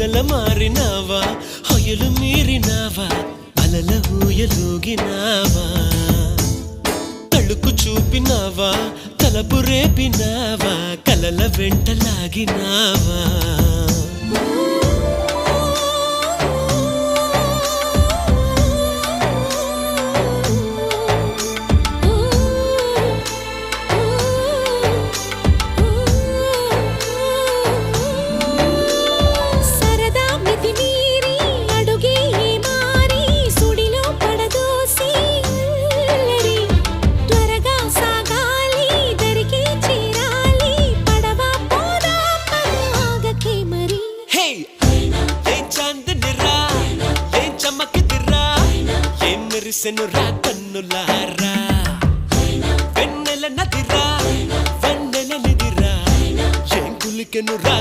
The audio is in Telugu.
మొగల మారినావా హొయలు మీరినావా అలల ఊయలూగినావా తళుకు చూపినావా తలపు రేపినావా కలల వెంటలాగినావా మెరిసెనురా కన్నులారా వెన్నెల నదిరా వెన్నెల నిదిరా ఏం కులికెనురా